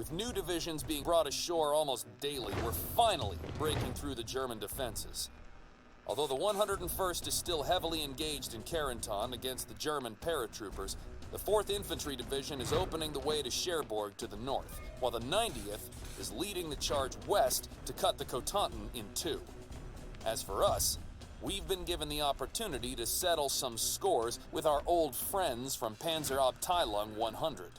With new divisions being brought ashore almost daily, we're finally breaking through the German defenses. Although the 101st is still heavily engaged in Carentan against the German paratroopers, the 4th Infantry Division is opening the way to Cherbourg to the north, while the 90th is leading the charge west to cut the Cotentin in two. As for us, we've been given the opportunity to settle some scores with our old friends from Panzerabteilung 100.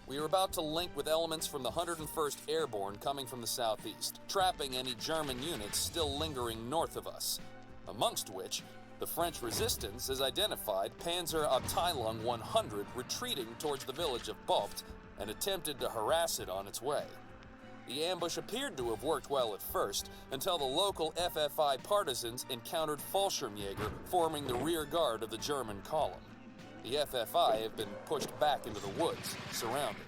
We are about to link with elements from the 101st Airborne coming from the southeast, trapping any German units still lingering north of us, amongst which the French resistance has identified Panzerabteilung 100 retreating towards the village of Bopt and attempted to harass it on its way. The ambush appeared to have worked well at first, until the local FFI partisans encountered Fallschirmjäger forming the rear guard of the German column. The FFI have been pushed back into the woods, surrounded.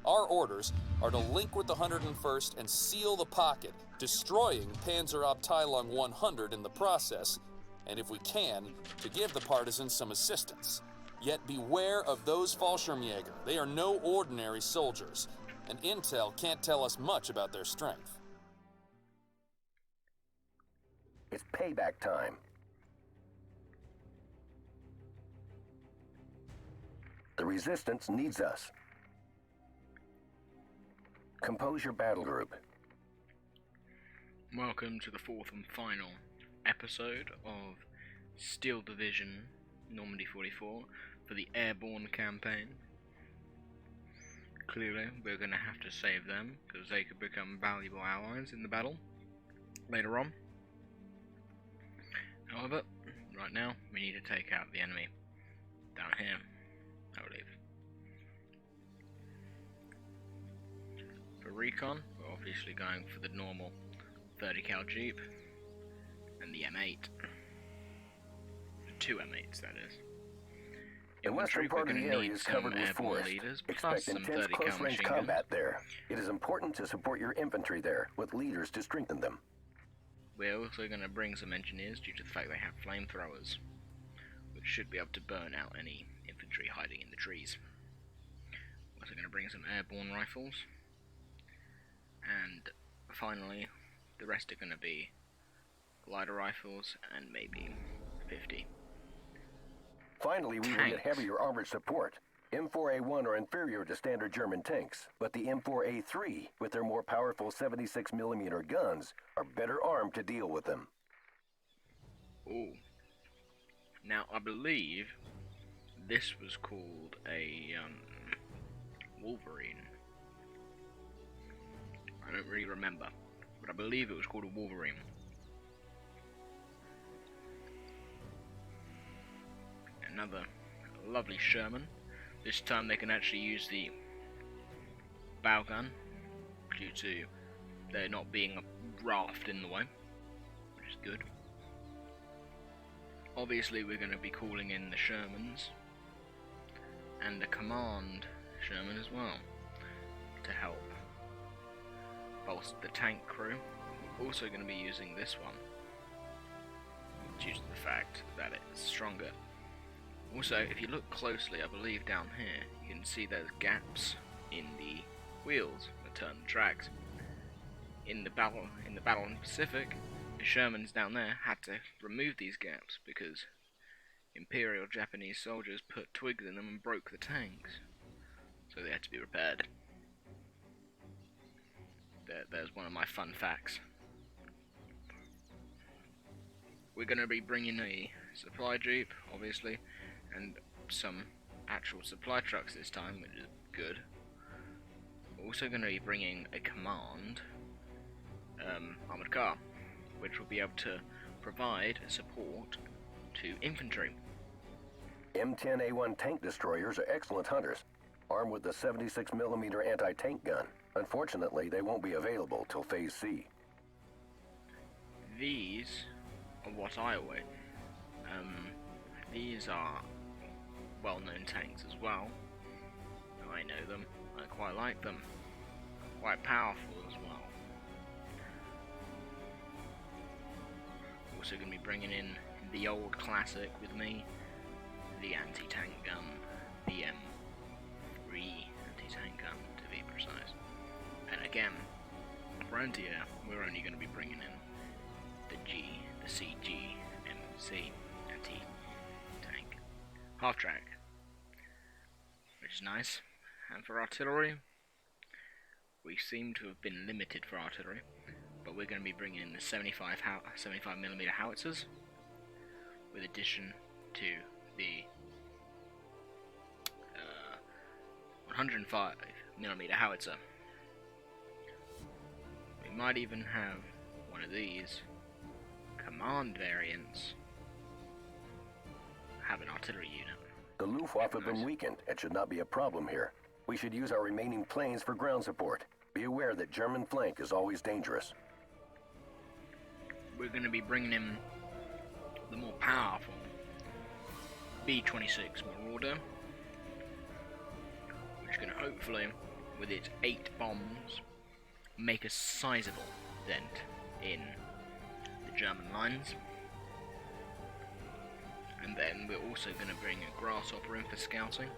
Our orders are to link with the 101st and seal the pocket, destroying Panzerabteilung 100 in the process, and if we can, to give the partisans some assistance. Yet beware of those Fallschirmjäger. They are no ordinary soldiers, and intel can't tell us much about their strength. It's payback time. The resistance needs us. Compose your battle group. Welcome to the 4th and final episode of Steel Division Normandy 44 for the Airborne campaign. Clearly, we're going to have to save them because they could become valuable allies in the battle later on. However, right now, we need to take out the enemy down here, I believe. For recon, we're obviously going for the normal 30 cal Jeep and the M8. The two M8s, that is. The western part of the area is covered with forest. Expect intense close-range combat there. It is important to support your infantry there, with leaders to strengthen them. We're also going to bring some engineers due to the fact they have flamethrowers, which should be able to burn out any infantry hiding in the trees. We're also going to bring some airborne rifles. And finally, the rest are going to be glider rifles and maybe 50. Finally, we will get heavier armored support. M4A1 are inferior to standard German tanks, but the M4A3, with their more powerful 76mm guns, are better armed to deal with them. Ooh. Now, I believe this was called a Wolverine. I don't really remember, but I believe it was called a Wolverine. Another lovely Sherman. This time they can actually use the bow gun due to there not being a raft in the way, which is good. Obviously we're going to be calling in the Shermans and the command Sherman as well to help bolster the tank crew. We're also going to be using this one due to the fact that it's stronger. Also, if you look closely, I believe down here, you can see there's gaps in the wheels that turn the tracks. In the battle in the Pacific, the Shermans down there had to remove these gaps because Imperial Japanese soldiers put twigs in them and broke the tanks. So they had to be repaired. There's one of my fun facts. We're going to be bringing a supply jeep, obviously, and some actual supply trucks this time, which is good. We're also going to be bringing a command armoured car, which will be able to provide support to infantry. M10A1 tank destroyers are excellent hunters, armed with the 76mm anti-tank gun. Unfortunately, they won't be available till Phase C. These are what I await. These are well-known tanks as well. I know them. I quite like them. Quite powerful as well. Also going to be bringing in the old classic with me, the anti-tank gun, the M3 anti-tank gun to be precise. And again, for anti-air, we're only going to be bringing in the CG-MC anti-tank half-track, which is nice. And for artillery, we seem to have been limited for artillery, but we're going to be bringing in the 75mm howitzers, with addition to the 105mm howitzer. We might even have one of these command variants have an artillery unit. The Luftwaffe have been weakened. It should not be a problem here. We should use our remaining planes for ground support. Be aware that German flank is always dangerous. We're going to be bringing in the more powerful B-26 Marauder, which can hopefully, with its 8 bombs, make a sizable dent in the German lines. And then we're also going to bring a Grasshopper in for scouting,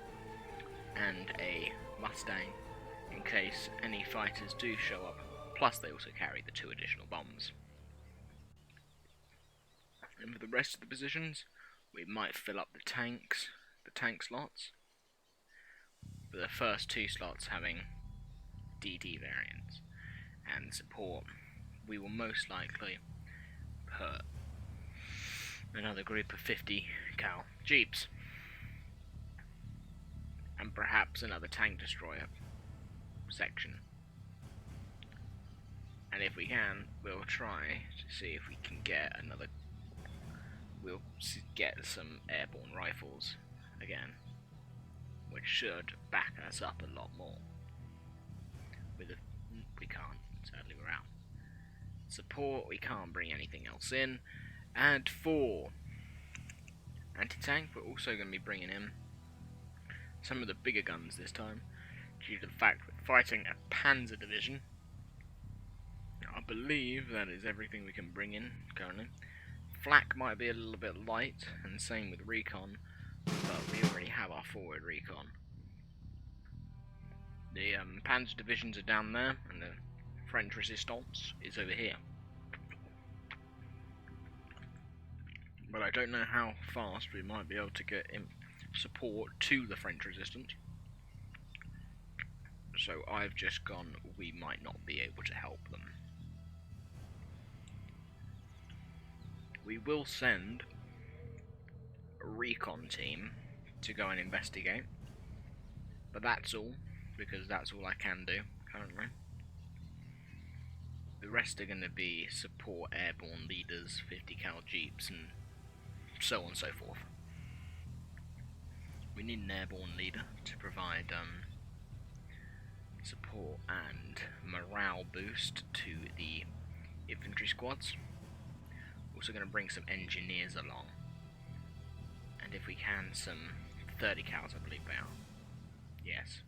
and a Mustang in case any fighters do show up, plus they also carry the 2 additional bombs. And for the rest of the positions, we might fill up the tank slots, with the first 2 slots having DD variants, and support we will most likely put another group of 50 cal jeeps, and perhaps another tank destroyer section. And if we can, we'll try to see if we can get we'll get some airborne rifles again, which should back us up a lot more. We can't, sadly we're out. Support, we can't bring anything else in. And for anti-tank, we're also going to be bringing in some of the bigger guns this time, due to the fact we're fighting a Panzer division. I believe that is everything we can bring in currently. Flak might be a little bit light, and same with recon, but we already have our forward recon. The Panzer divisions are down there, and the French resistance is over here. But I don't know how fast we might be able to get support to the French resistance. So I've just gone, we might not be able to help them. We will send a recon team to go and investigate, but that's all, because that's all I can do currently. The rest are going to be support airborne leaders, 50 cal jeeps, and so on and so forth. We need an airborne leader to provide support and morale boost to the infantry squads. Also going to bring some engineers along, and if we can, some 30 cals, I believe they are. Yes.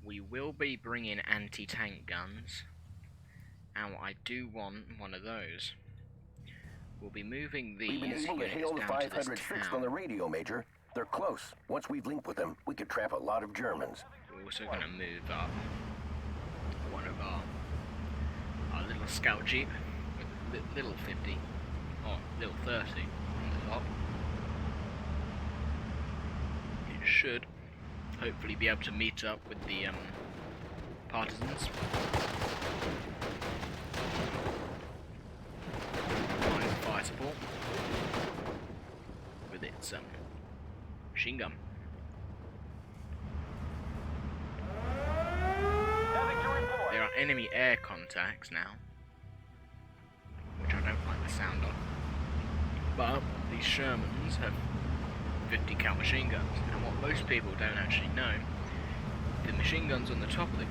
We will be bringing anti-tank guns, and I do want one of those. We'll be moving these We've been able to hail the down to this 506th on the radio, Major. They're close. Once we've linked with them, we could trap a lot of Germans. We're also going to move up one of our little scout jeep with little 50, or little 30 on the top. It should hopefully be able to meet up with the partisans. Fire support with its machine gun. There are enemy air contacts now, which I don't like the sound of. But these Shermans have 50 cal machine guns, and what most people don't actually know, the machine guns on the top of the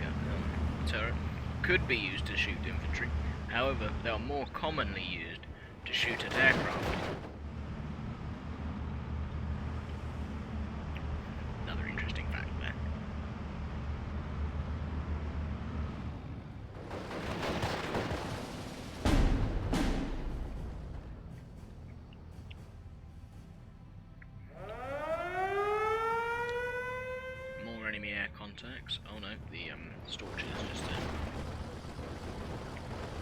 turret could be used to shoot infantry. However, they are more commonly used to shoot at aircraft. Another interesting fact there. air contacts. Oh no, the Storch is just there.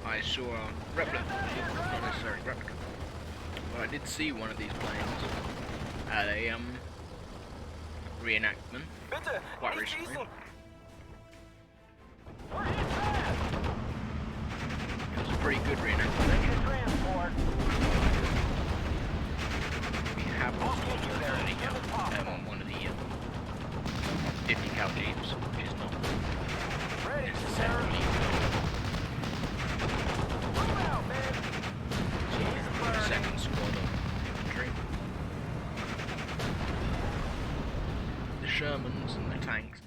I saw a replica, not necessarily replica, but I did see one of these planes at a reenactment quite recently. It was a pretty good reenactment. We have lost one of the 50 cal jeeps, which is not necessarily the second squad of infantry. The Shermans and the tanks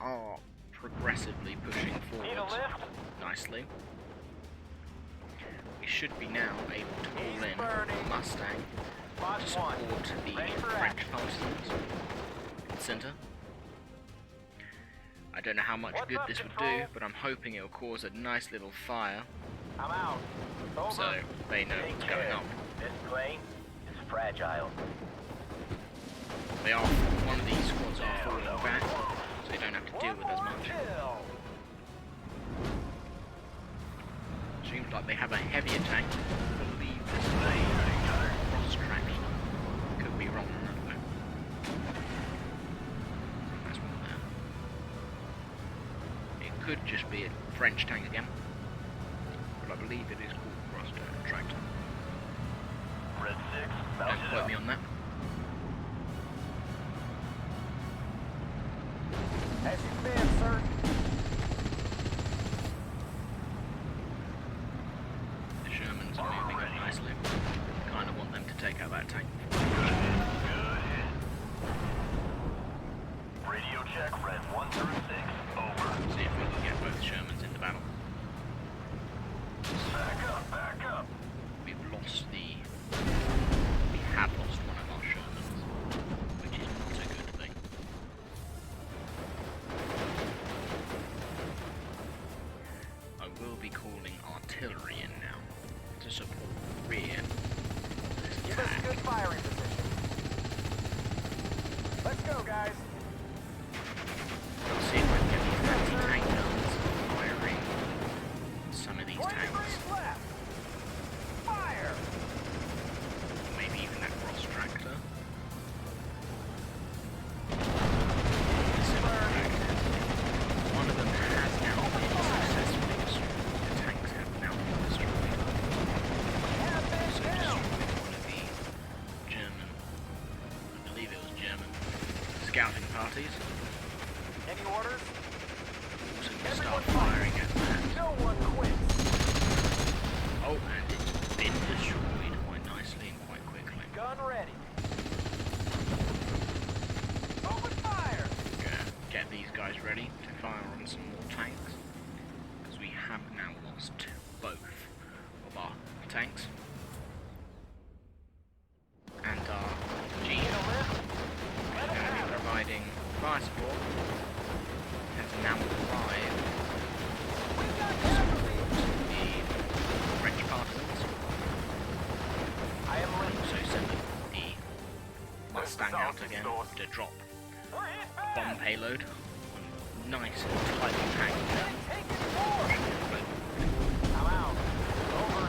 are progressively pushing forwards nicely. We should be now able to pull in the Mustang to support the French partisans in the centre. I don't know how much good this would do, but I'm hoping it will cause a nice little fire. I'm out. Over. So they know what's going on. This plane is fragile. They are, one of these squads are falling back, so they don't have to deal with as much. Seems like they have a heavier tank. I believe this is a cross-traction. Could be wrong on that though. That's one there. It could just be a French tank again, but I believe it is called cross-traction. Red 6, Don't quote me on that. As you stand, sir. The Shermans are moving up nicely. Kind of want them to take out that tank. Radio check, red 1 through 6. Over. See if we can get both Shermans into battle. Back up. We have lost one of our Shermans, which is not a good thing. I will be calling artillery in now to support the rear. Give us a good firing position. Let's go, guys. Let's see if I can get these anti-tank guns firing some of these 20 tanks. degrees left. Fire. Maybe even that cross tractor. One of them has now been successfully destroyed. The tanks have now been destroyed. Also destroyed one of the German, I believe it was German, scouting parties. Any orders? Also going to start firing at that. No one quits. Oh, and it's been destroyed quite nicely and quite quickly. Gun ready. Open fire. Gonna get these guys ready to fire on some more tanks, because we have now lost both of our tanks and our Jeep. Need a lift? We're going to be providing fire support and to now arrive We got to casualties. support the French partisans. I am ready. Also sending the Mustang out again to drop We're hit a bomb bad. payload on nice and tight tank. Taking forward. I'm out. Over.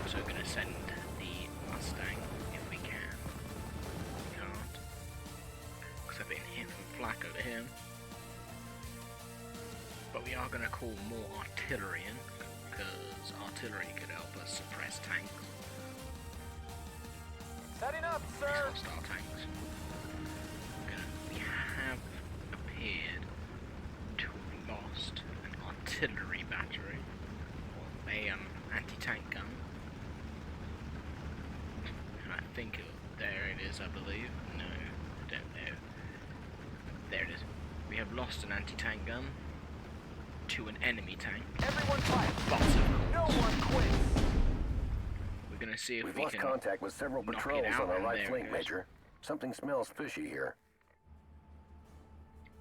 So we're going to send the Mustang if we can. We can't, because I've been hit from flak over here. But we are going to call more artillery in, because artillery could help us suppress tanks. Setting up, These sir. hostile tanks. We have appeared to have lost an artillery battery, or a anti-tank gun. And I think there it is, I believe. No, I don't know. There it is. We have lost an anti-tank gun to an enemy tank. Everyone fight. But of No course, one quits. we're going to see if We've we lost can contact with several knock it patrols out, on our and right there flank, it is. Major. Something smells fishy here.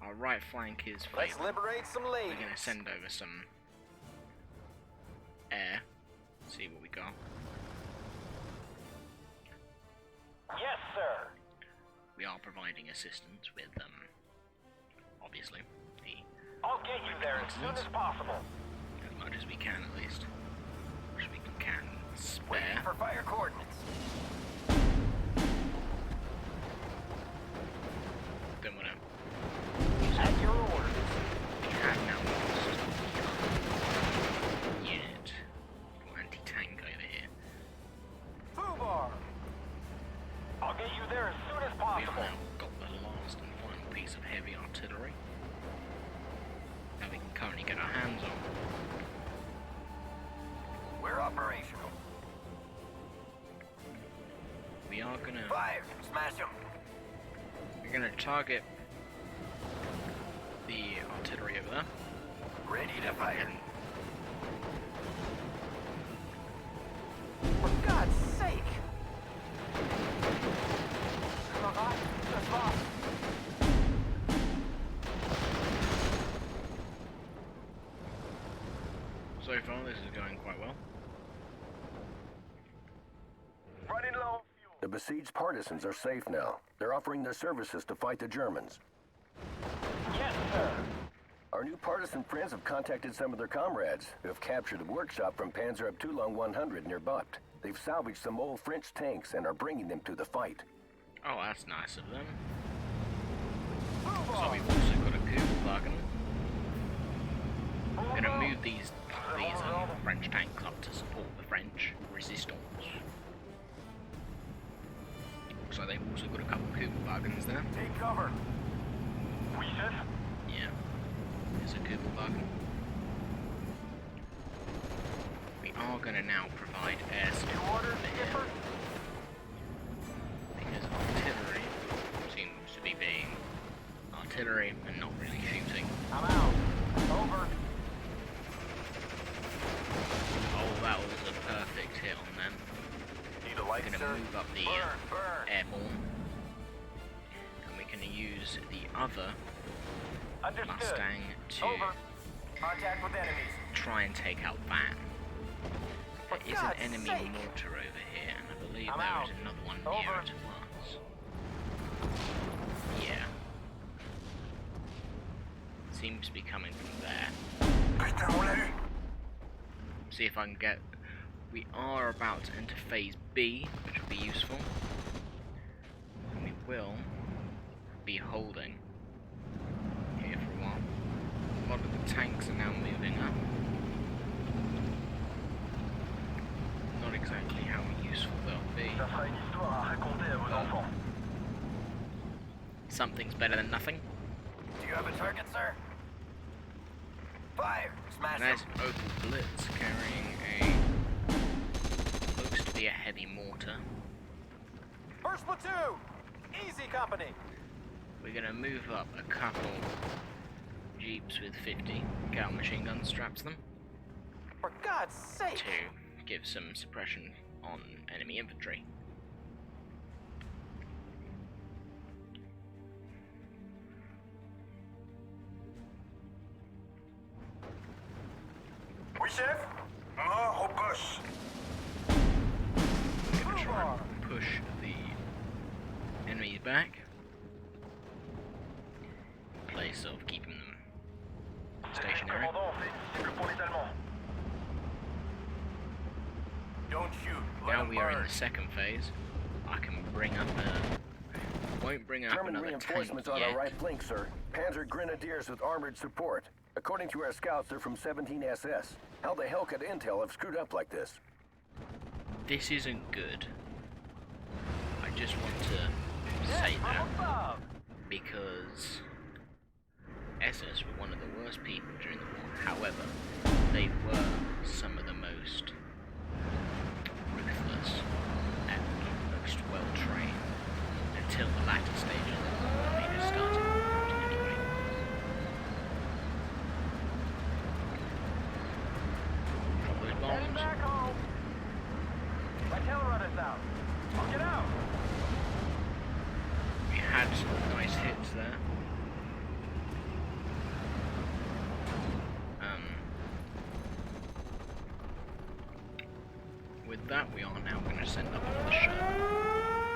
Our right flank is Let's failing. liberate some We're ladies. going to send over some air, see what we got. Yes, sir. We are providing assistance with obviously, the I'll get you there as soon as possible. as much as we can at least. As we can Waiting spare. for fire coordinates. Don't want to. At your orders. We have now lost the unit for anti-tank over here. Foobar! I'll get you there as soon as We have possible. now got the last and final piece of heavy artillery that we can currently get our hands on. We're operational. We are gonna Fire! Smash them! we're gonna target the artillery over there. Ready to fire. And For God's sake! so far this is going quite well. Running low on fuel. The besieged partisans are safe now. They're offering their services to fight the Germans. Yes, sir. Our new partisan friends have contacted some of their comrades who have captured the workshop from Panzer Abteilung 100 near Bucht. They've salvaged some old French tanks and are bringing them to the fight. Oh, that's nice of them. So we've also got a Google wagon. We're gonna move these French tanks up to support the French resistance. Looks like they've also got a couple Google wagons there. Take cover. We should. Yeah, there's a Google wagon. We are gonna now provide air You support ordered, Skipper? because artillery seems to be being artillery and not really shooting. I'm out. Over. Oh, that was a perfect hit on them. Need a We're light, gonna sir? move up the Burn. airborne, and we're gonna use the other Understood. Mustang to Over. Contact with enemies. try and take out that. For There is an God's enemy sake. mortar over here, and I believe I'm there out. is another one Over. nearer to us. Yeah. Seems to be coming from there. See if I can get... We are about to enter phase B, which will be useful. And we will be holding here for a while. A lot of the tanks are now moving up. Not exactly how useful they'll be. Ça fera une histoire à raconter à vos enfants. Something's better than nothing. Do you have a target, sir? Fire! Smash And there's them. an Opel Blitz carrying a... looks to be a heavy mortar. First platoon! Easy, company! We're gonna move up a couple Jeeps with 50 cal machine gun straps to them For God's sake! to give some suppression on enemy infantry. Oui, chef? Mort au poste. We're gonna try and push the enemies back in place of keeping them stationary. Commandant, c'est cible pour les Allemands. Don't shoot. Let Now them we are in burn. the second phase. I can bring up a... won't bring up German another tank reinforcements on yet. our right flank, sir. Panzer Grenadiers with armored support. According to our scouts, they're from 17 SS. How the hell could Intel have screwed up like this? This isn't good. I just want to say Yes, that from above. because SS were one of the worst people during the war. However, they were some of the most ruthless and most well trained until the latter stages of the war when they just started recruiting anyway. Drop those Heading bombs. back home. My tail rudder's out. I'll get out. We had some nice hits there. With that, we are now going to send up another Sherman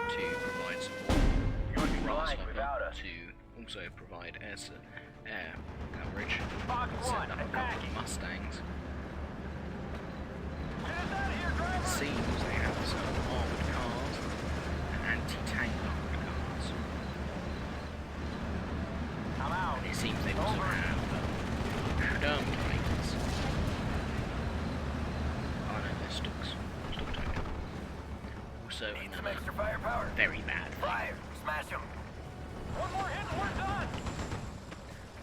to provide support. You'd be Brass lying weapon without us. to also provide air coverage. Fox Send 1, up a couple of Mustangs. Get us out of here, It driver! seems they have some armoured cars and anti-tank armoured cars. I'm out. And it seems they also Over. have Sturmgeigers. Oh no, they're Stuck. Also another firepower. very bad thing. Fire! Smash him! One more hit and we're done!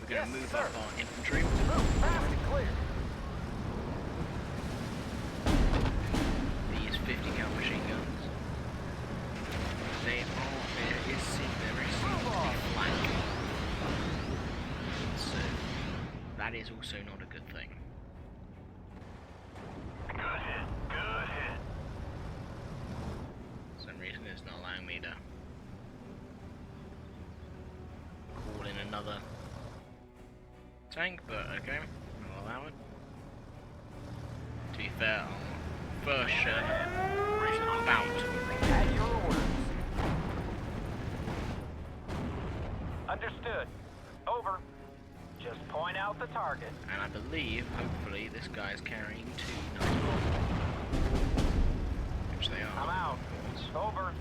We're going to move up our infantry. Move fast and clear! These 50 cal machine guns. There seems to be flanking. So that is also not a good thing. Good hit. Good hit. For some reason it's not allowing me to call in another tank, but okay, I'll allow it. To be fair, our first Sherman is about to arrive. At your orders. Understood. Over. Just point out the target. And I believe, hopefully, this guy's carrying 2 nice bombs. Which they are. I'm out. of course. Over.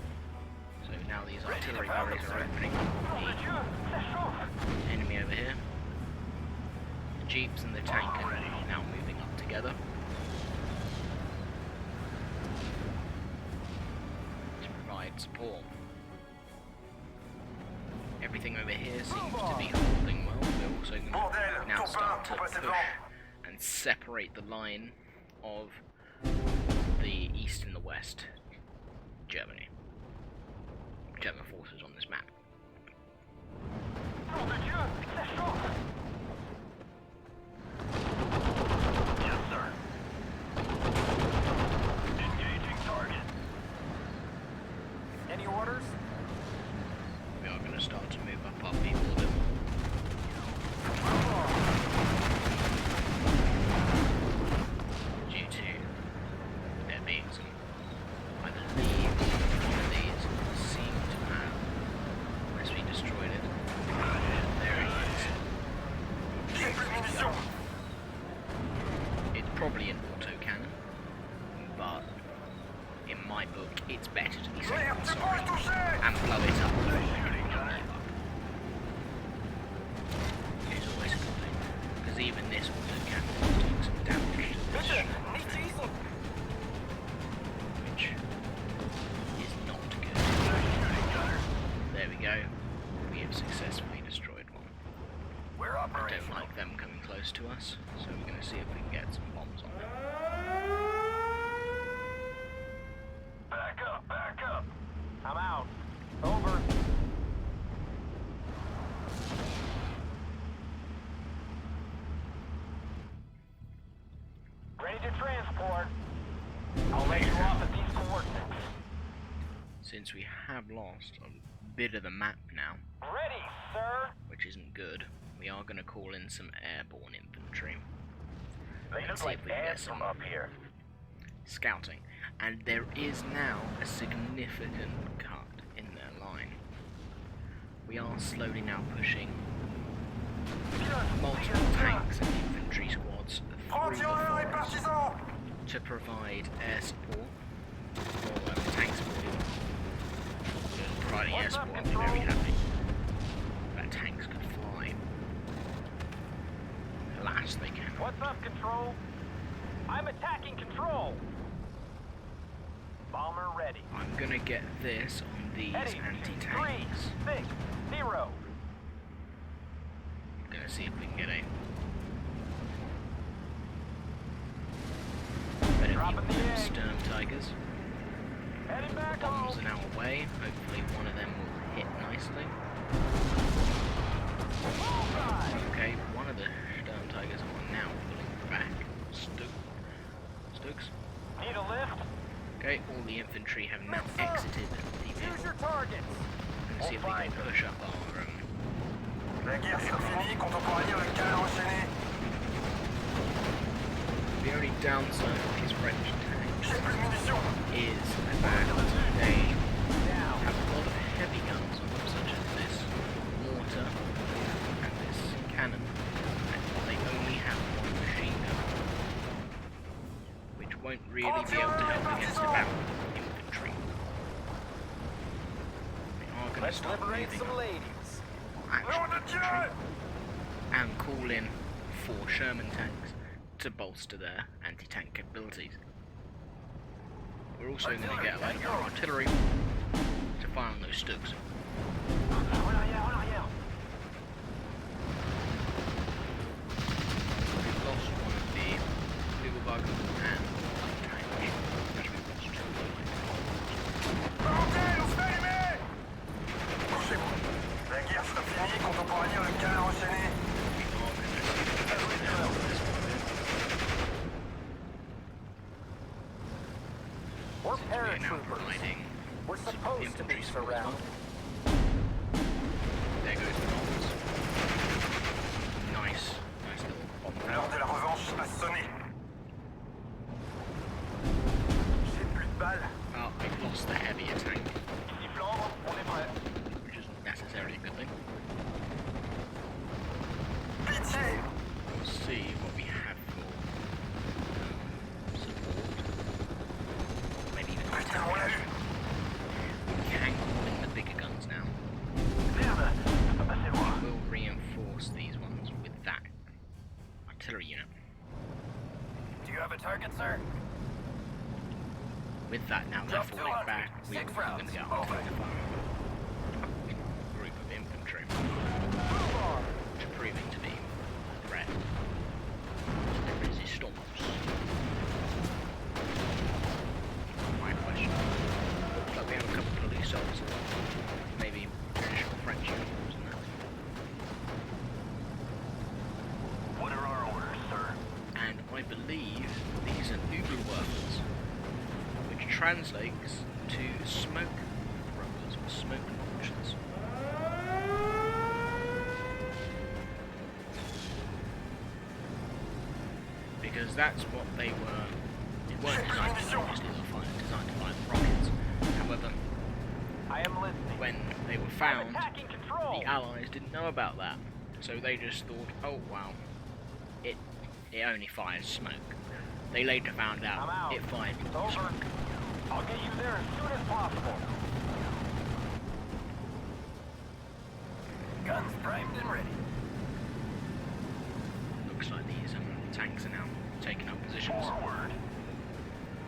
So now these artillery batteries are opening the enemy over here. The jeeps and the tank are now moving up together to provide support. Everything over here seems to be holding well. We're also going to now start to push and separate the line of the east and the west German forces on this map. Yes, sir. Engaging target. Any orders? We are going to start to move up our people a bit more. Due to there being some, I believe, one of these seem to have, unless we destroyed it. There it is. It's probably an autocannon, but in my book, it's better to be safe than sorry and blow it up. It's always a good thing, because even this autocannon took some damage to this ship, which is not good. There we go. We have successfully destroyed one. We're I operational. don't like them coming close to us, so we're going to see if we can get some bombs on them. Back up, back up. I'm out. Over. Ready to transport. I'll let you off at these coordinates. Since we have lost a bit of the map now, Ready, sir. which isn't good, we are going to call in some airborne infantry. They Let's look see like if we can get ants from some up here. scouting. And there is now a significant cut in their line. We are slowly now pushing multiple tanks and infantry squads through the forest to provide air support, or tank support. Because providing air support, I'd be very happy. That tanks could fly. Alas, they cannot. What's up, Control? I'm attacking Control. Bomber ready. I'm gonna get this on these Heading 3, anti-tanks. 6, 0. Gonna see if we can get a better view Dropping of the them egg. Sturm Tigers. Heading back Bombs home. are now away. Hopefully one of them will hit nicely. Bullseye. Okay, one of the Sturm Tigers are now pulling back. Stokes. Need a lift? Okay, all the infantry have now exited the Use vehicle. your targets. Let's see if we can push up our La guerre sera finie quand on pourra lire le canal enchaîné. The only downside of these French tanks J'ai plus de munitions. is the fact that they Down. have a lot of heavy guns on them, such as this mortar won't really be able to help against about infantry. They are going to Let's start liberate moving some up ladies. actual infantry and call in 4 Sherman tanks to bolster their anti-tank capabilities. We're also going to get a load of our artillery to fire on those Stugs. We've lost one of the Buglerbug and one tank, which we've lost 2 of them. Volontaires, fermez! Couchez-vous. La guerre sera finie quand on pourra lire le canard enchaîné. We are going to see the best now at this point. We're Since we are now paratroopers. providing We're some supposed to infantry be support as well. surrounded. There goes the bombs. Nice little bomb L'heure round. de la revanche a sonné. J'ai plus de balles. Well, we've lost the heavier tank, Sifflant, on est prêt. which isn't necessarily a good thing. Pitié! We'll see what we have for support. Maybe even Putain, on l'a eu. we can call in the bigger guns now. Merde, ça peut passer loin. We'll reinforce these ones with that artillery unit. Do you have a target, sir? With that now they're Drop falling 200. back, we're 6 going rounds. to get Over. our group of infantry, Boulevard. which are proving to be a threat to the resistance. My question. Looks like we have a couple of police officers, maybe traditional French uniforms and that. What are our orders, sir? And I believe these are Ugelworkers, which translates to smoke throwers or smoke launchers. Because that's what they were. They weren't designed to obviously designed to fire rockets. However, I am listening. when they were I'm found, attacking control. the Allies didn't know about that. So they just thought, oh wow, it only fires smoke. They later found I'm out out. it fired Over. smoke. I'll get you there as soon as possible. Guns primed and ready. Looks like these tanks are now taking up positions. Forward.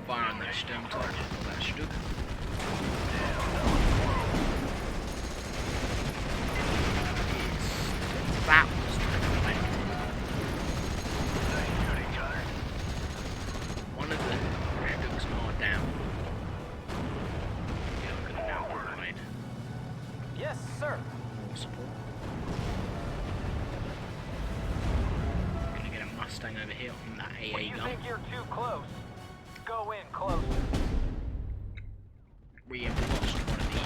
Fire on that Sturm target, or that Stug. That was deflected. Nice shooting, Connor. One of the Stugs are down. The other can now provide Yes, sir. more support. Gonna get a Mustang over here on that When AA you gun. think you're too close, go in closer. We have lost one of the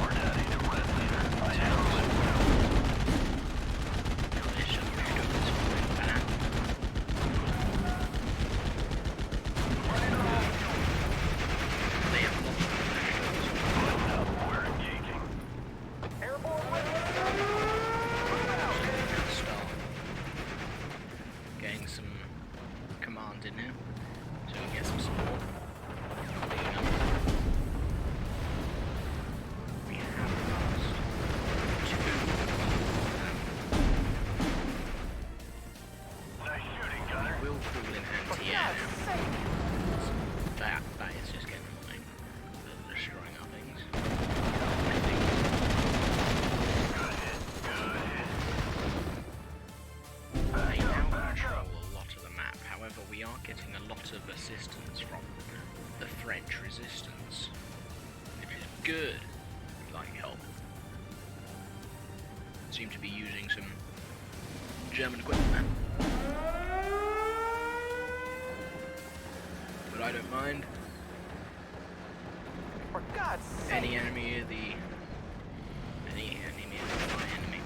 We're daddy to red leader. I have coalition Stugs falling back. They have lost one of their Stugs. We're engaging. Airborne Start getting some command in here so we can get some support. We have lost 2 Nice shooting, Connor. will fall in anti-air now. That is just getting annoying. They're destroying our things. I think Good hit. Good hit. they now control a lot of the map. However, we are getting a lot of assistance from the French resistance, which is good. We like help. Seem to be using some German equipment, but I don't mind. For God's sake. Any enemy of the my enemy.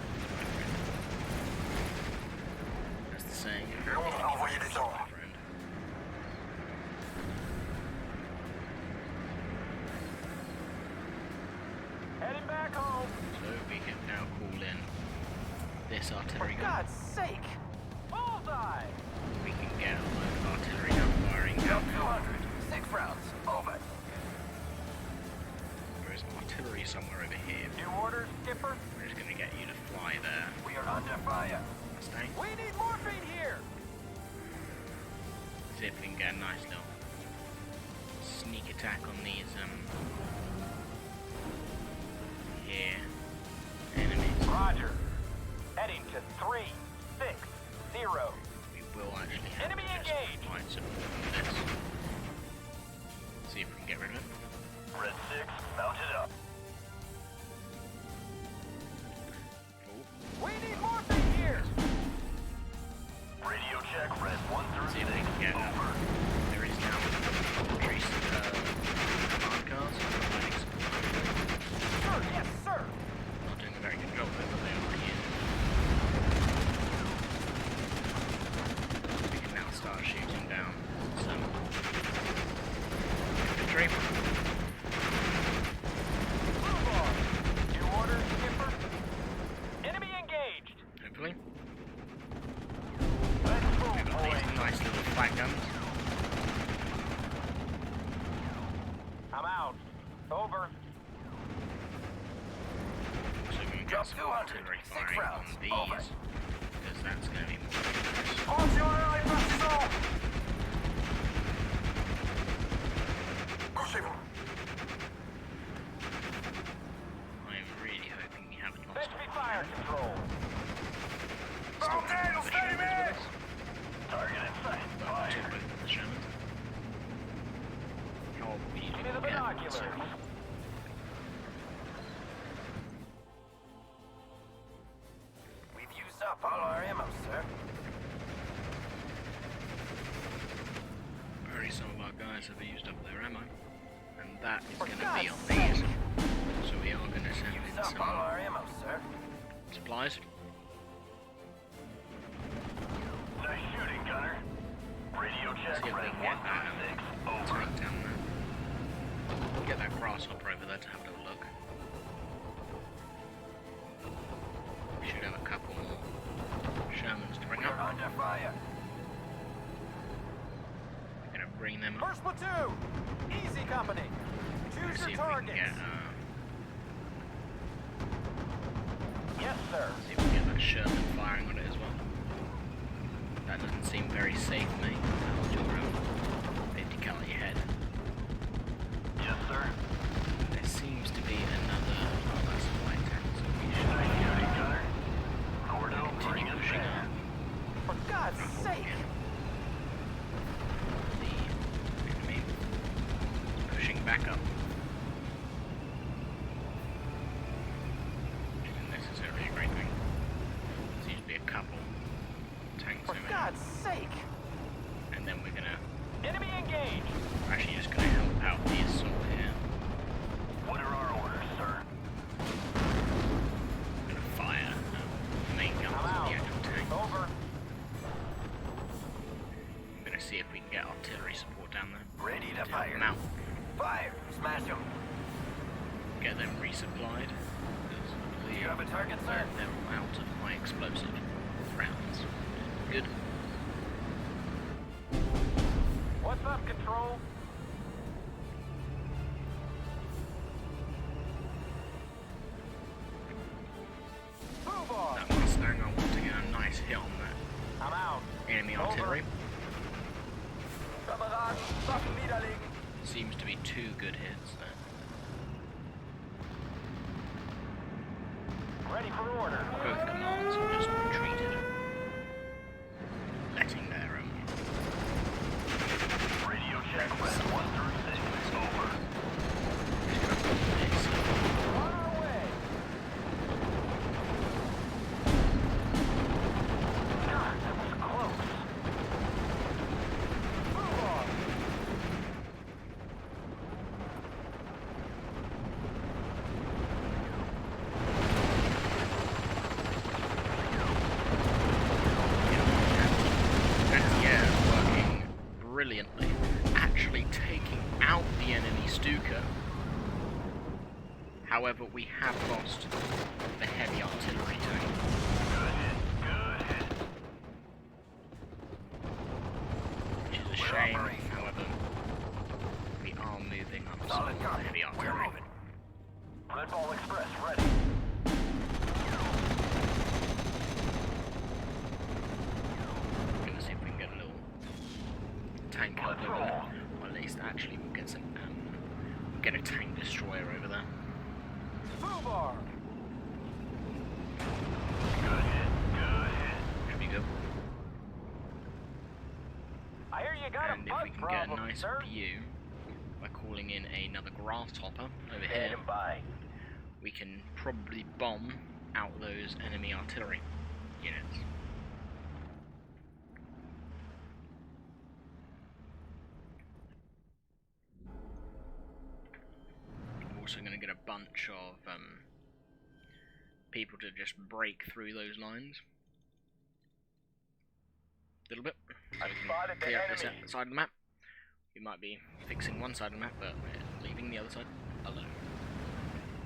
That's the saying. Londres a envoyé des ordres. My friend. Heading back home. So we can now call in this For artillery gun. God's sake. Bullseye. We can get a load of artillery now firing firing down now. 6 rounds. Over. There is artillery somewhere over here. New orders, Skipper? We're just gonna get you to fly there. We are under fire. Mustang. We need morphine here! See if we can get a nice little sneak attack on these here enemies. Roger. Heading to 360. We will actually have Enemy to just engaged. find some of this. See if we can get rid of it. Red 6, mounted up. We need morphine here! Radio check, Red 1 through See if we 6. can get Over. there is now trace command cars. Sir, yes, sir! Not doing a very good job though, but they are here. We can now start shooting down some infantry. Fubar! New orders, Skipper? Enemy engaged! Hopefully. Let's We've move, got boys. these nice little flat guns. I'm out. Over. So we can Drop get some 200. artillery 6 firing on rounds. these. Over. Because that's going to be more dangerous. Anti-aérien partisan. Couchez-vous. I'm really hoping we haven't lost Fetch me fire control. Bordel, on se fait allumer. Target in sight. But to Fire. both of the Shermans. Oh, we need Give me the to get binoculars. some. We've used up all our ammo, sir. Already some of our guys have used up their ammo. And that is For going to be on God's these. So we are going to send Used in up all some our ammo, sir. supplies. Nice shooting, Gunner. Radio See check, if we Red can 1 get that through 6. Over. tank down there. Get that grasshopper over there to have a little look. We should have a couple more Shermans to bring We are up. under fire. We're going to bring them up. First platoon! Easy, company. Choose See your if we can targets. get, Yes, sir. see if we can get that Sherman firing on it as well. That doesn't seem very safe, mate. Hold your 50 cal at your head. Yes, sir. There seems to be another. Oh, that's a white tank, so we should Nice shooting, Gunner. Gordo, bring continue us pushing in. on. For God's sake! The enemy pushing back up. Which isn't necessarily a great thing. Seems to be a couple tanks For over God's sake! here. And then we're gonna Enemy engaged! actually just gonna help out the assault here. What are our orders, sir? We're gonna fire the main guns I'm on out. the actual tank. Over. I'm gonna see if we can get artillery support down there. Ready to To help fire. them out. Fire! Smash them! Get them resupplied. Because I Do you believe have a target, sir? they're out of high explosive rounds. Good. What's up, control? Fubar! That Mustang, I want to get a nice hit on that I'm out. enemy Over. artillery. Kameraden, Waffen niederlegen. Seems to be 2 good hits there. Ready for order. Both commands have just retreated. Letting their Radio check, Red 1 through 6. Over. just gonna put this On our way. God, that was close. Fubar! working brilliantly. Actually taking out the enemy Stuka. However, we have lost the heavy artillery tank. Good hit. Good hit. Which is a shame. operational. However, Solid copy. heavy We're artillery. moving. Red Ball Express ready. Gonna see if we can get a little tank up Let's over there. roll. Or at least actually we'll get some get a tank destroyer over there. Fubar! Good hit. Good hit. There we go. I hear you got And a if bug we can get problem, a nice sir. view by calling in another graft hopper over here, Standing by. we can probably bomb out those enemy artillery units. I'm also going to get a bunch of people to just break through those lines a little bit, so we spotted can the clear up this enemy. side of the map. We might be fixing one side of the map, but we're leaving the other side alone.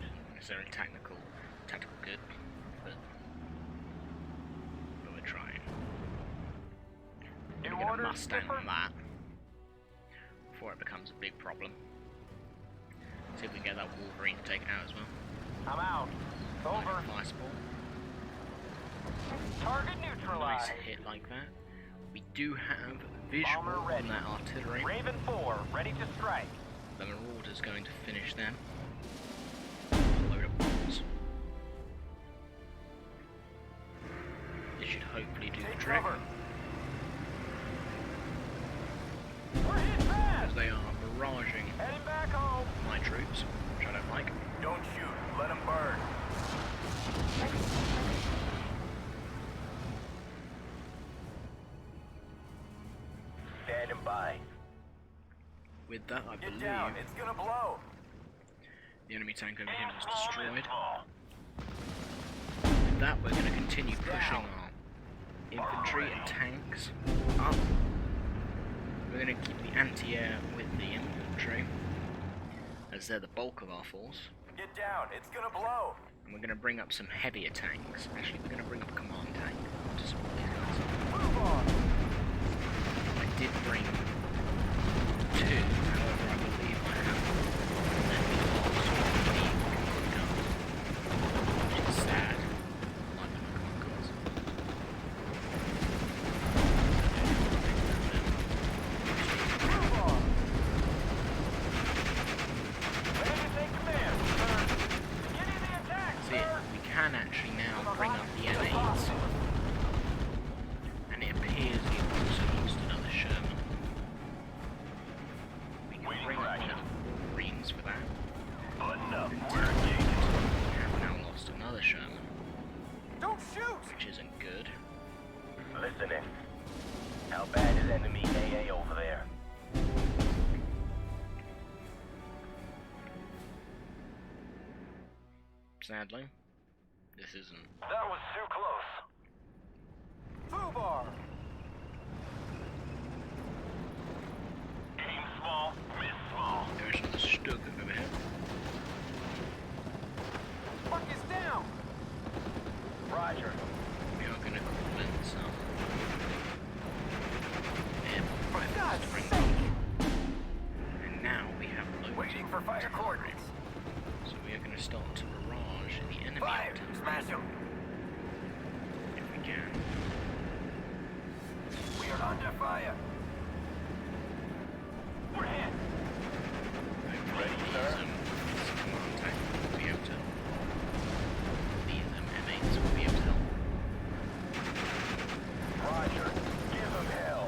Not necessarily tactical good, but we're trying. New We're gonna orders Mustang differ? on that before it becomes a big problem. See if we can get that Wolverine taken out as well. I'm out. Over. Nice ball. Target Nice neutralized. hit like that. We do have visual Bomber ready. on that artillery. Raven 4, ready to strike. The Marauder's going to finish them. Load of bombs. This should hopefully do the Take trick. cover. We're hit fast. As they are barraging Heading back home. my troops, which I don't like. Don't shoot. Let them burn. Standing by. With that, I Get believe down. It's gonna blow. the enemy tank over here was Small, destroyed. small. With that, we're going to continue pushing our infantry and tanks up. We're going to keep the anti-air with the infantry, as they're the bulk of our force. Get down. It's gonna blow. And we're going to bring up some heavier tanks. Actually, we're going to bring up a command tank to support these guys. Move on. I did bring two, however, I believe I have guns, which is sad. I like the command guns. Move on. Ready to take command, sir. Beginning the attack, See, sir. we can actually now bring up the M8s. And it appears we've also lost another Sherman. We can bring up one of the Wolverines for that. Button up. We have now lost another Sherman, Don't shoot. which isn't good. Listening. How bad is enemy AA over there? Sadly, this isn't. That was too close. Fubar. Aim small. Miss small. There is another Stug over here. Fuck is down. Roger. We are going to call in some air For God's to bring sake. them. And now we have loads Waiting of for fire coordinates. So we are going to start to barrage the enemy Fire. artillery Smash them. if we can. We are under fire. We're hit. Hopefully these command tank will be able to. These M8s will be able to help. Roger. Give them hell.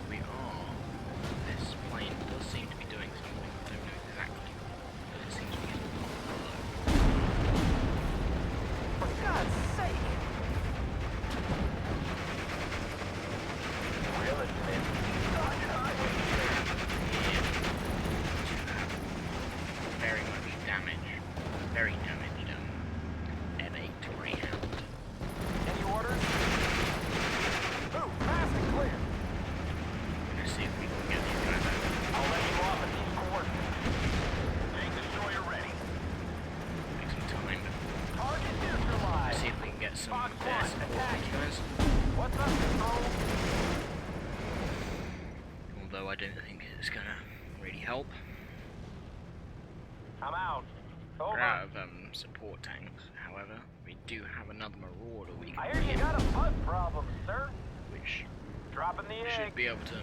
We are. This plane does seem to be doing something. I don't know exactly, but it seems to be getting low. For God's sake. We're listening. Very much damage, very damaged M8 Greyhound. Any orders? Move fast and clear. Let's see if we can get these guys out. I'll let you off at these coordinates. Tank destroyer ready. Take some time. Target Let's neutralized. see if we can get some Fox air one, support attack. with you guys. What's up, control? Although I don't think it's gonna really help. We're out of support tanks, however, we do have another Marauder we can I bring hear you in, got a bug problem, sir. which Dropping the egg. should be able to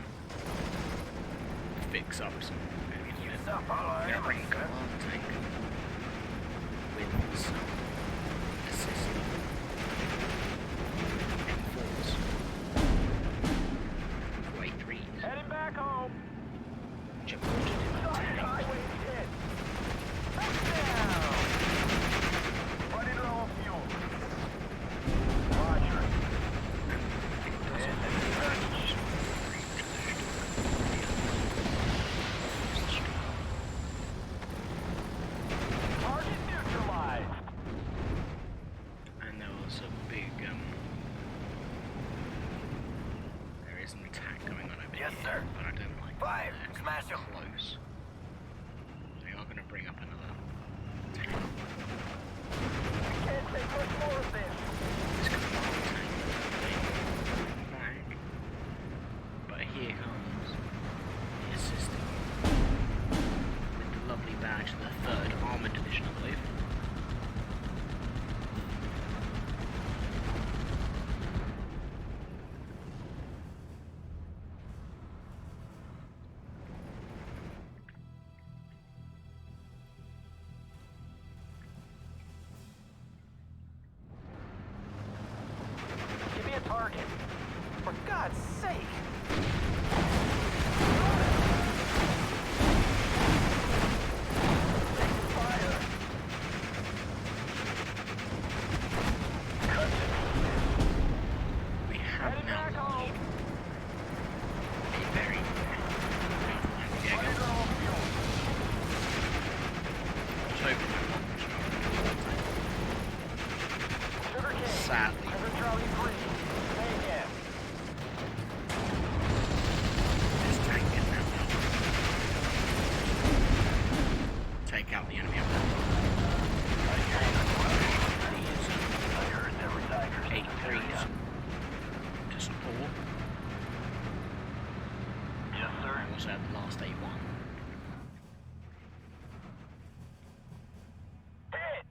fix up some enemy units. Stop all our I'm gonna ammo, bring a sir. command tank with some assist M4s. Way 3s. Heading back home. Which are mounted in a tank. Highway hit. Touchdown. Running low on fuel. Roger. Target neutralized. And there was a big, there is an attack going on over Yes, here, sir. but I don't like Fire! that. They're Smash 'em. close. We are going to bring up another tank. Can't take much more of this. This command tank is back, but here comes the assistant with the lovely badge of the 3rd Armoured Division, I believe. Give me a target. For God's sake. Taking fire. We have Heading now back home. a very yeah, Running low on fuel. I was hoping that one was Sugar cane. sadly. Sugar Charlie 3. Say again. This tank can now take out the enemy up there. I heard there were tigers. 83s to support. Yes, sir. We also have the last 81. Hit.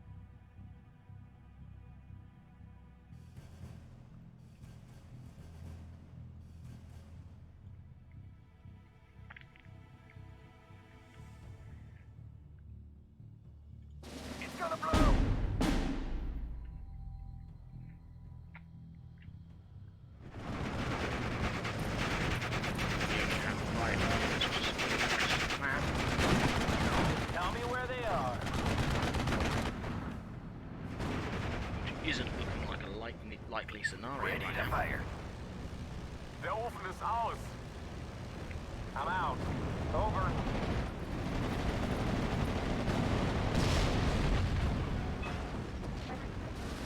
It's gonna blow. We only have 5 hours to support the plan. Tell me where they are. Which isn't looking like a likely scenario Ready right to now. fire. Der Ofen ist aus. I'm out. Over.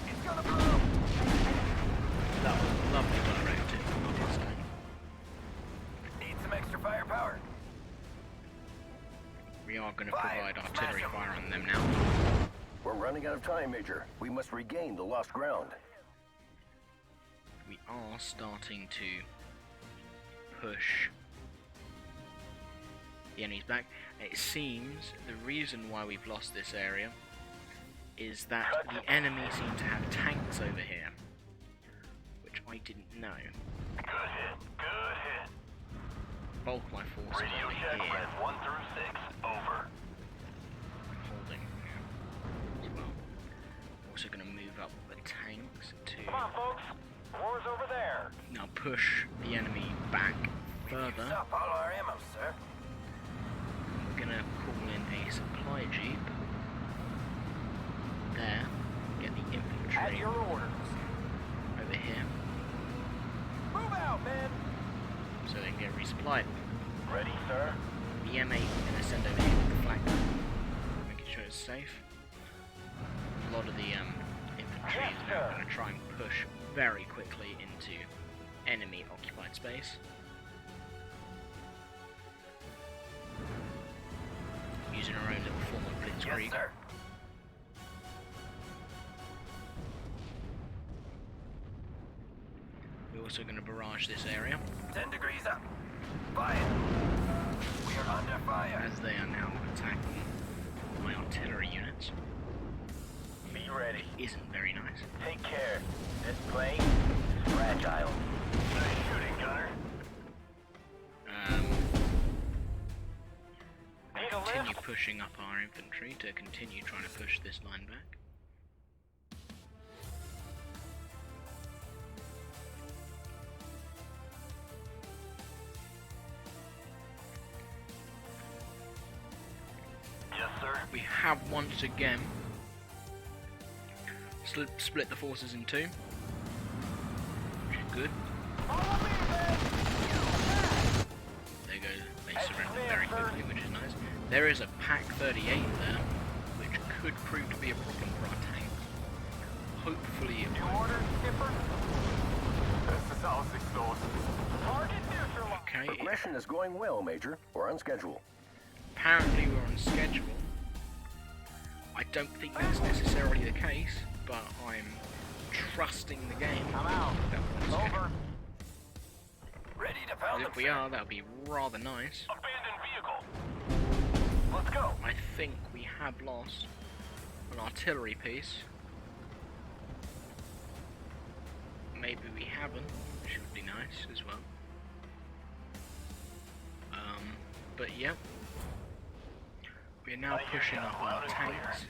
It's gonna blow. That was a lovely directive, I must say. Need some extra firepower. We are going to Fire! provide artillery Smash 'em. fire on them now. We're running out of time, Major. We must regain the lost ground. We are starting to push the enemies back. It seems the reason why we've lost this area is that the enemy seem to have tanks over here, which I didn't know. Good hit. Good hit. Bulk my forces Radio over check, here, red 1 through 6. Over. holding here as well. Also going to move up the tanks to Come on, folks. War's over there. now push the enemy back further. Stop all our ammo, sir. We're going to call in a supply jeep there, get the At infantry your orders. over here Move out, men. so they can get resupplied. Ready, sir. The M8 is going to send over here with the flak gun, making sure it's safe. A lot of the infantry is now going to try and push very quickly into enemy occupied space. Using our own little form of blitzkrieg. Yes, sir. We're also going to barrage this area 10 degrees up. Fire. We are under fire. as they are now attacking my artillery units. units. Be ready. Isn't very nice. Take care. This plane is fragile. Nice shooting, gunner. Need a Continue lift? pushing up our infantry to continue trying to push this line back. Yes, sir. We have once again split the forces in two, which is good. Follow me, man. There you go, they surrendered very quickly, which is nice. There is a Pack 38 there, which could prove to be a problem for our tanks. Hopefully it New won't. order, skipper. This is all six doors. Target neutralized. Okay, Progression is going well, Major. We're on schedule. apparently we're on schedule. I don't think that's necessarily the case, but I'm trusting the game I'm out. that we're on schedule. Over. Ready to pound And if we are, that would be rather nice. Abandoned vehicle. Let's go. I think we have lost an artillery piece. Maybe we haven't, which would be nice as well. But yeah, we are now pushing up our tanks,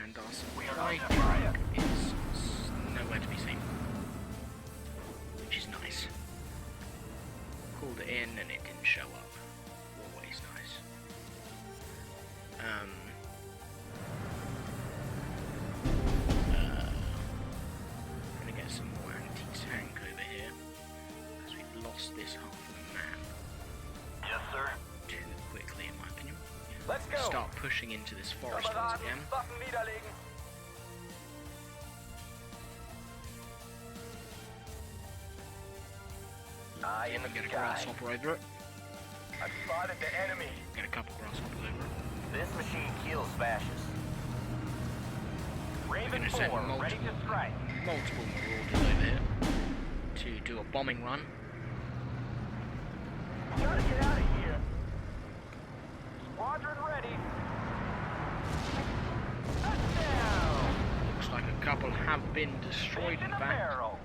and our supply truck is nowhere to be seen, which is nice. Called it in and it didn't show up. Always nice. I'm gonna get some more anti-tank over here, because we've lost this half of the map Yes, sir. too quickly, in my opinion. Let's go. Start pushing into this forest once again. Waffen niederlegen. Eye in the Get a sky. grasshopper over it. I've spotted the enemy. Get a couple grasshoppers over it. This machine kills fascists. We're Raven gonna send 4, ready multiple to strike. marauders over here to do a bombing run. Gotta get out of here. Squadron ready. Touchdown. Looks like a couple have been destroyed, Fish in in a fact. barrel.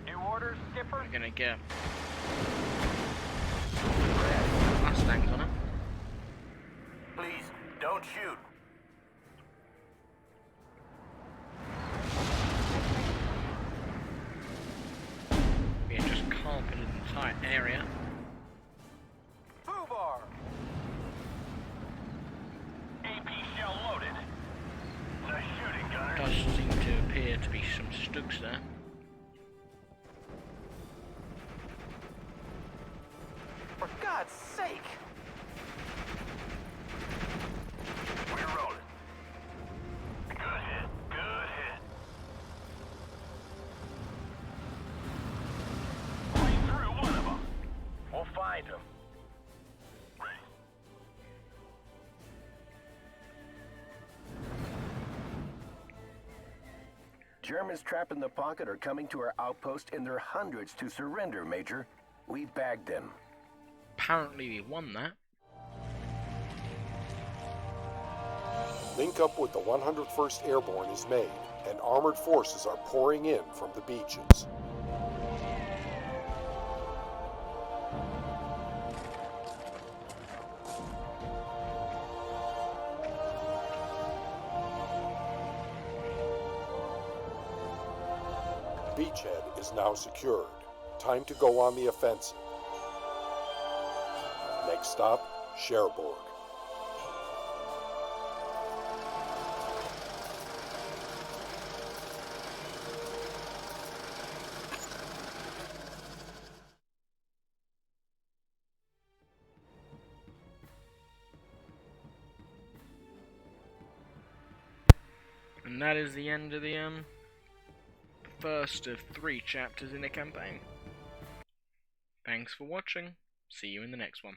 New orders, skipper. We're gonna get Mustangs on it. Please, don't shoot. We have just carpeted an entire area. Fubar. AP shell loaded. Nice shooting, gunner. Does seem to appear to be some Stugs there. For God's sake. We're rolling. Good hit. Good hit. Right through one of them. We'll find him. Ready. Germans trapped in the pocket are coming to our outpost in their hundreds to surrender, Major. We bagged them. Apparently we won that. Link up with the 101st Airborne is made, and armored forces are pouring in from the beaches. Beachhead is now secured. Time to go on the offensive. Next stop, Cherbourg. And that is the end of the first of 3 chapters in the campaign. Thanks for watching. See you in the next one.